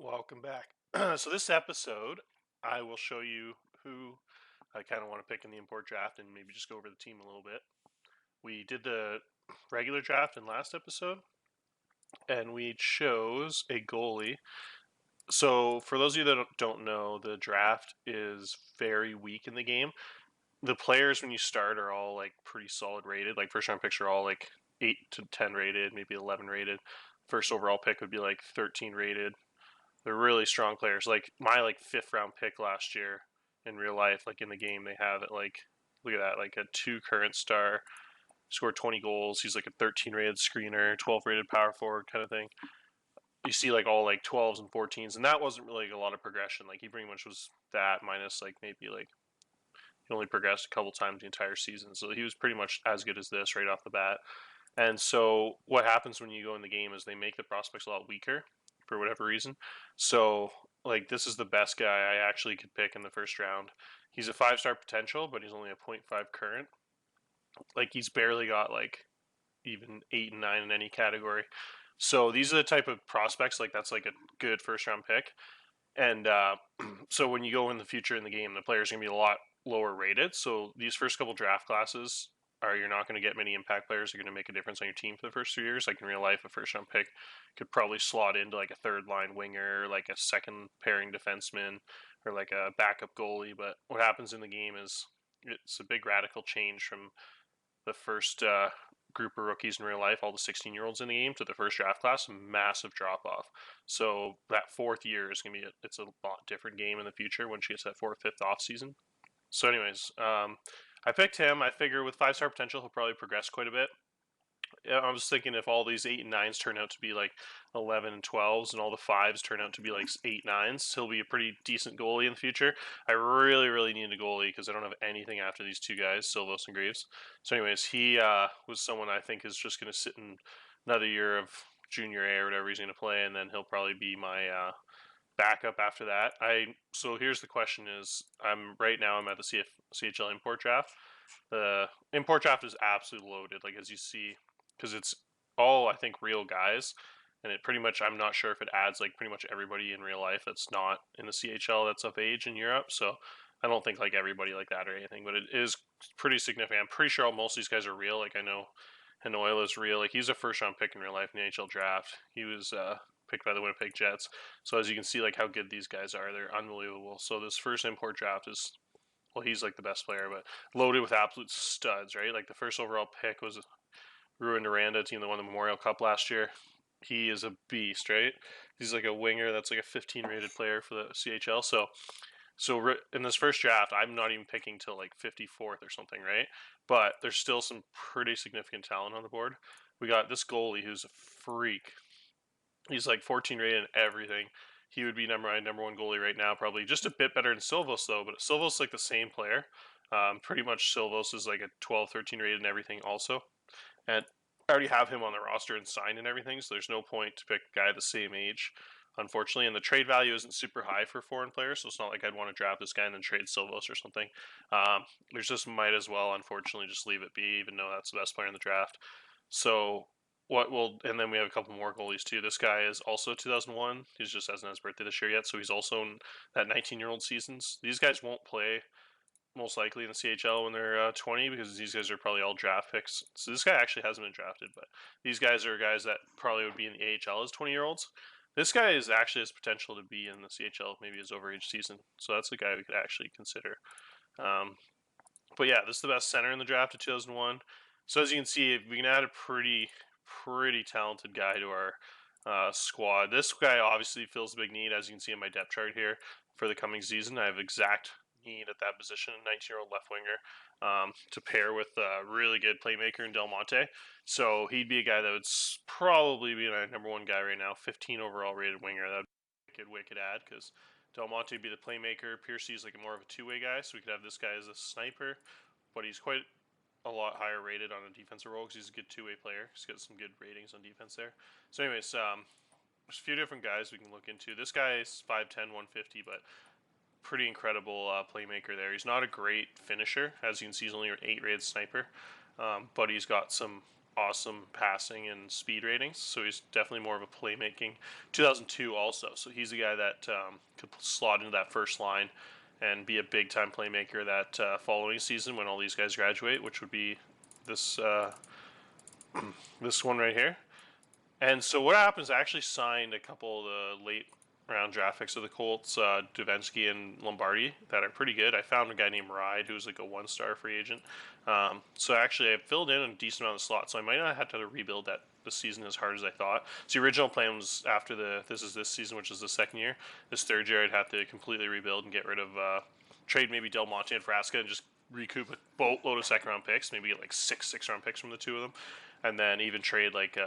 Welcome back. So this episode, I will show you who I kind of want to pick in the import draft and maybe just go over the team a little bit. We did the regular draft in last episode, and we chose a goalie. So for those of you that don't know, the draft is very weak in the game. The players when you start are all like pretty solid rated. Like first round picks are all like 8 to 10 rated, maybe 11 rated. First overall pick would be like 13 rated. They're really strong players. Like my fifth round pick last year in real life, like in the game, they have it like look at that, like a 2 current star, scored 20 goals. He's like a 13 rated screener, 12 rated power forward kind of thing. You see like all like 12s and 14s, and that wasn't really like a lot of progression. Like he pretty much was that minus like maybe like he only progressed a couple times the entire season. So he was pretty much as good as this right off the bat. And so what happens when you go in the game is they make the prospects a lot weaker for whatever reason. So like this is the best guy I actually could pick in the first round. He's a 5-star potential, but he's only a .5 current. Like he's barely got like even 8 and 9 in any category. So these are the type of prospects like that's like a good first round pick. And so when you go in the future in the game, the player's gonna be a lot lower rated. So these first couple draft classes are you're not going to get many impact players who are going to make a difference on your team for the first 3 years. Like in real life, a first round pick could probably slot into like a third line winger, like a second pairing defenseman, or like a backup goalie. But what happens in the game is it's a big radical change from the first group of rookies in real life, all the 16-year-olds in the game, to the first draft class, massive drop off. So that fourth year is going to be it's a lot different game in the future when she gets that fourth, fifth off season. So, anyways, I picked him. I figure with 5-star potential, he'll probably progress quite a bit. I was thinking if all these 8 and 9s turn out to be like 11 and 12s, and all the 5s turn out to be like 8 9s, he'll be a pretty decent goalie in the future. I really, really need a goalie because I don't have anything after these two guys, Silvos and Greaves. So, anyways, he was someone I think is just going to sit in another year of junior A or whatever he's going to play, and then he'll probably be my backup after that. So here's the question: is I'm at the CHL import draft. The import draft is absolutely loaded, like as you see, because it's all I think real guys, and it pretty much I'm not sure if it adds like pretty much everybody in real life that's not in the CHL that's of age in Europe. So I don't think like everybody like that or anything, but it is pretty significant. I'm pretty sure most of these guys are real. Like I know Hanoila is real. Like he's a first round pick in real life in the NHL draft. He was picked by the Winnipeg Jets. So as you can see, like how good these guys are, they're unbelievable. So this first import draft is well, he's like the best player, but loaded with absolute studs, right? Like the first overall pick was Ruin Duranda, team that won the Memorial Cup last year. He is a beast, right? He's like a winger that's like a 15 rated player for the CHL. So in this first draft, I'm not even picking till like 54th or something, right? But there's still some pretty significant talent on the board. We got this goalie who's a freak. He's like 14 rated and everything. He would be number one goalie right now, probably just a bit better than Silvos though. But Silvos like the same player. Pretty much Silvos is like a 12, 13 rated and everything also. And I already have him on the roster and signed and everything, so there's no point to pick a guy the same age, unfortunately. And the trade value isn't super high for foreign players, so it's not like I'd want to draft this guy and then trade Silvos or something. There's just might as well, unfortunately, just leave it be, even though that's the best player in the draft. So and then we have a couple more goalies too. This guy is also 2001. He just hasn't had his birthday this year yet, so he's also in that 19-year-old seasons. These guys won't play most likely in the CHL when they're 20 because these guys are probably all draft picks. So this guy actually hasn't been drafted, but these guys are guys that probably would be in the AHL as 20-year-olds. This guy is actually has potential to be in the CHL, maybe his overage season. So that's a guy we could actually consider. Um, but yeah, this is the best center in the draft of 2001. So as you can see, we can add a pretty talented guy to our squad. This guy obviously fills a big need, as you can see in my depth chart here for the coming season. I have exact need at that position, 19-year-old left winger, to pair with a really good playmaker in Del Monte. So he'd be a guy that would probably be my number one guy right now, 15 overall rated winger. That would be a wicked add because Del Monte would be the playmaker. Piercy's like more of a two-way guy, so we could have this guy as a sniper, but he's quite a lot higher rated on a defensive role because he's a good two-way player. He's got some good ratings on defense there. So anyways, there's a few different guys we can look into. This guy is 5'10", 150, but pretty incredible playmaker there. He's not a great finisher. As you can see, he's only an 8 rated sniper, but he's got some awesome passing and speed ratings. So he's definitely more of a playmaking. 2002 also. So he's a guy that could slot into that first line and be a big time playmaker that following season when all these guys graduate, which would be this this one right here. And so what happens? I actually signed a couple of the late round draft picks of the Colts, Duvenski and Lombardi, that are pretty good. I found a guy named Ride who's like a 1-star free agent. So actually, I filled in a decent amount of slots, so I might not have to rebuild that this season as hard as I thought. So the original plan was after this season, which is the second year. This third year, I'd have to completely rebuild and get rid of trade maybe Del Monte and Frasca and just recoup a boatload of second round picks, maybe get like six round picks from the two of them, and then even trade like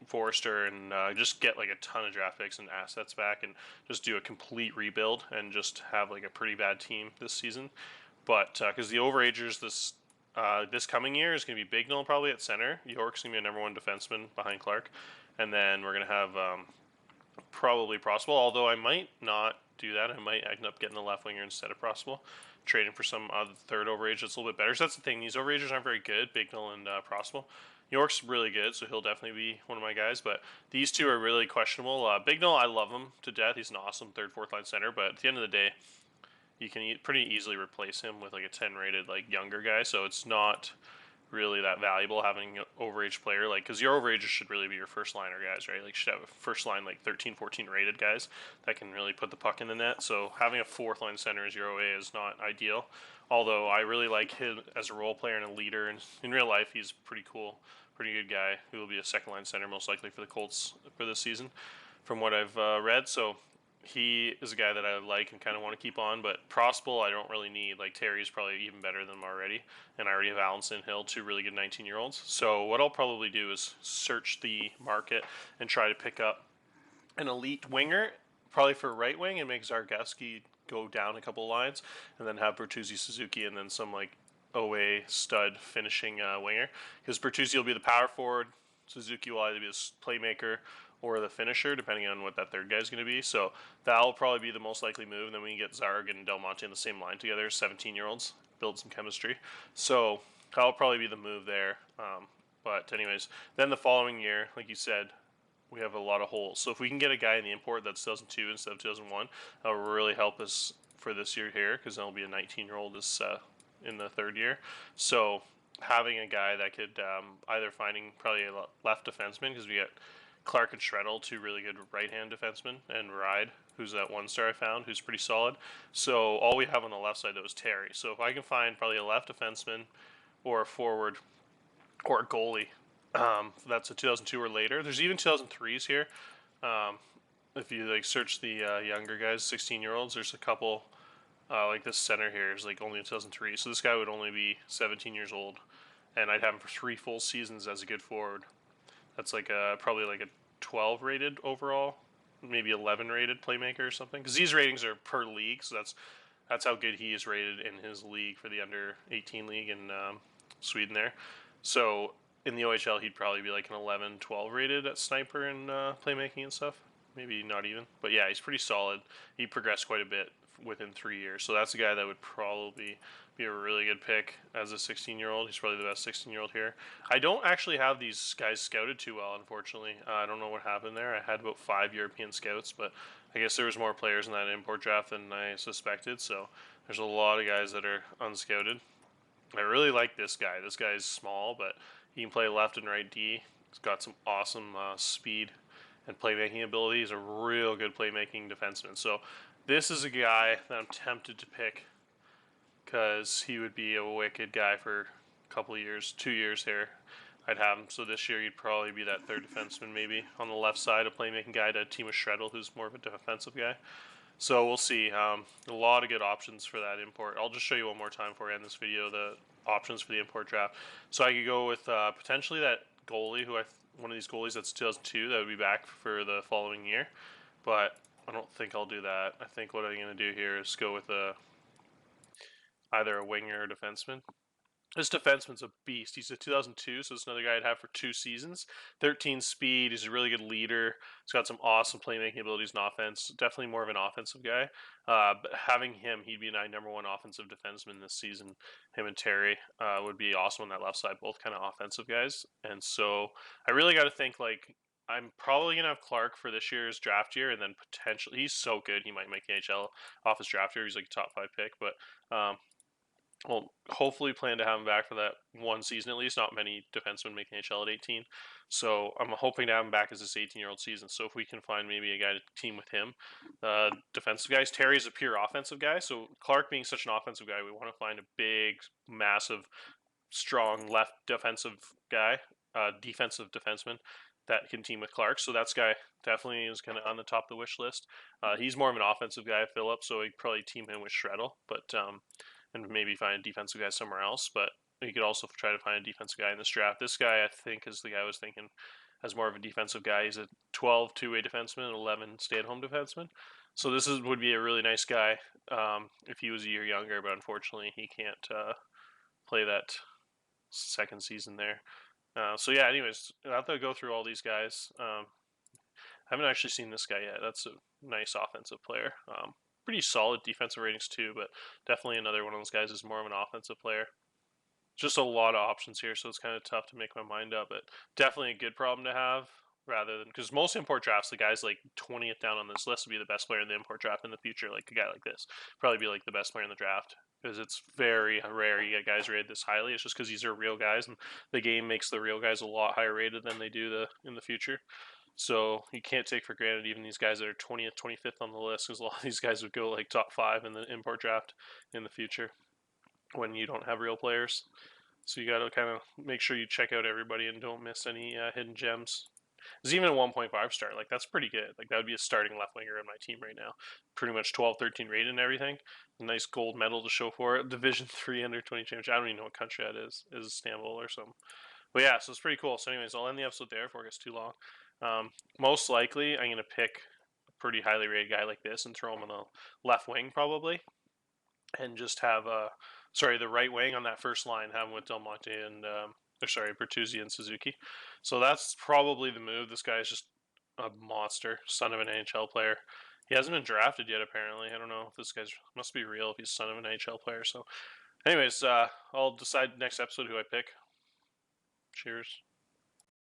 Forrester and just get like a ton of draft picks and assets back and just do a complete rebuild and just have like a pretty bad team this season. But because the overagers this coming year is going to be Bignell probably at center. York's going to be a number one defenseman behind Clark, and then we're going to have probably Prospel. Although I might not do that. I might end up getting the left winger instead of Prospel, trading for some other third overage that's a little bit better. So that's the thing. These overagers aren't very good, Bignell and Prospel. York's really good, so he'll definitely be one of my guys. But these two are really questionable. Bignell, I love him to death. He's an awesome third, fourth line center. But at the end of the day, you can pretty easily replace him with like a 10 rated like younger guy. So it's not really that valuable having an overage player, like, because your overagers should really be your first liner guys, right? Like, you should have a first line like 13, 14 rated guys that can really put the puck in the net. So having a fourth line center as your OA is not ideal. Although I really like him as a role player and a leader, and in real life he's pretty cool, pretty good guy who will be a second line center most likely for the Colts for this season, from what I've read. So he is a guy that I like and kind of want to keep on, but Prospel I don't really need. Like, Terry's probably even better than him already, and I already have Allenson Hill, two really good 19-year-olds. So what I'll probably do is search the market and try to pick up an elite winger, probably for right wing, and make Zargaski go down a couple lines, and then have Bertuzzi, Suzuki, and then some like OA stud finishing winger. Because Bertuzzi will be the power forward, Suzuki will either be the playmaker or the finisher, depending on what that third guy is going to be. So that'll probably be the most likely move. And then we can get Zarg and Del Monte in the same line together, 17-year-olds, build some chemistry. So that'll probably be the move there. But anyways, then the following year, like you said, we have a lot of holes. So if we can get a guy in the import that's 2002 instead of 2001, that'll really help us for this year here, because that'll be a 19-year-old this in the third year. So having a guy that could either finding probably a left defenseman, because we get Clark and Shreddle, two really good right-hand defensemen, and Ride, who's that 1-star I found, who's pretty solid. So all we have on the left side, though, is Terry. So if I can find probably a left defenseman or a forward or a goalie, that's a 2002 or later. There's even 2003s here. If you like search the younger guys, 16-year-olds, there's a couple. Like this center here is like only in 2003, so this guy would only be 17 years old, and I'd have him for 3 full seasons as a good forward. That's like probably like a 12 rated overall, maybe 11 rated playmaker or something. Because these ratings are per league, so that's how good he is rated in his league for the under 18 league in Sweden there. So in the OHL, he'd probably be like an 11, 12 rated at sniper and playmaking and stuff. Maybe not even, but yeah, he's pretty solid. He progressed quite a bit within 3 years, so that's a guy that would probably be a really good pick as a 16-year-old. He's probably the best 16-year-old here. I don't actually have these guys scouted too well, unfortunately. I don't know what happened there. I had about 5 European scouts, but I guess there was more players in that import draft than I suspected, so there's a lot of guys that are unscouted. I really like this guy. This guy's small, but he can play left and right D. He's got some awesome speed and playmaking ability. He's a real good playmaking defenseman. So this is a guy that I'm tempted to pick, because he would be a wicked guy for a couple of years, 2 years here. I'd have him. So this year he'd probably be that third defenseman, maybe on the left side, a playmaking guy to team with Shreddle, who's more of a defensive guy. So we'll see. A lot of good options for that import. I'll just show you one more time for you in this video, the options for the import draft. So I could go with potentially that goalie, one of these goalies that's 2002, that would be back for the following year. But I don't think I'll do that. I think what I'm going to do here is go with either a winger or defenseman. This defenseman's a beast. He's a 2002, so it's another guy I'd have for 2 seasons. 13 speed. He's a really good leader. He's got some awesome playmaking abilities in offense. Definitely more of an offensive guy. But having him, he'd be my number one offensive defenseman this season. Him and Terry would be awesome on that left side, both kind of offensive guys. And so I really got to think like I'm probably gonna have Clark for this year's draft year, and then potentially he's so good he might make the NHL off his draft year. He's like a top 5 pick, but well, hopefully plan to have him back for that 1 season at least. Not many defensemen make NHL at 18. So I'm hoping to have him back as this 18-year-old season. So if we can find maybe a guy to team with him, defensive guys. Terry's a pure offensive guy. So Clark being such an offensive guy, we want to find a big, massive, strong left defensive guy, defensive defenseman that can team with Clark. So that's guy definitely is kind of on the top of the wish list. He's more of an offensive guy, Philip, so we'd probably team him with Shreddle, but and maybe find a defensive guy somewhere else. But you could also try to find a defensive guy in this draft. This guy, I think, is the guy I was thinking as more of a defensive guy. He's a 12 two-way defenseman, 11 stay-at-home defenseman. So this would be a really nice guy if he was a year younger, but unfortunately he can't play that second season there. So yeah, anyways, I have to go through all these guys. I haven't actually seen this guy yet. That's a nice offensive player. Pretty solid defensive ratings too, but definitely another one of those guys is more of an offensive player. Just a lot of options here, so it's kind of tough to make my mind up, but definitely a good problem to have rather than because most import drafts, the guys like 20th down on this list would be the best player in the import draft in the future. Like a guy like this, probably be like the best player in the draft because it's very rare you get guys rated this highly. It's just because these are real guys, and the game makes the real guys a lot higher rated than they do in the future. So you can't take for granted even these guys that are 20th, 25th on the list because a lot of these guys would go like top 5 in the import draft in the future when you don't have real players. So you got to kind of make sure you check out everybody and don't miss any hidden gems. There's even a 1.5 star. Like, that's pretty good. Like, that would be a starting left winger on my team right now. Pretty much 12, 13 rated and everything. A nice gold medal to show for it. Division 3 under 20 championship. I don't even know what country that is. Is it Istanbul or something? But yeah, so it's pretty cool. So anyways, I'll end the episode there before it gets too long. Most likely, I'm going to pick a pretty highly rated guy like this and throw him on the left wing probably. And just have the right wing on that first line, have him with Del Monte and Bertuzzi and Suzuki. So that's probably the move. This guy is just a monster, son of an NHL player. He hasn't been drafted yet, apparently. I don't know if this guy's must be real if he's son of an NHL player. So, anyways, I'll decide next episode who I pick. Cheers.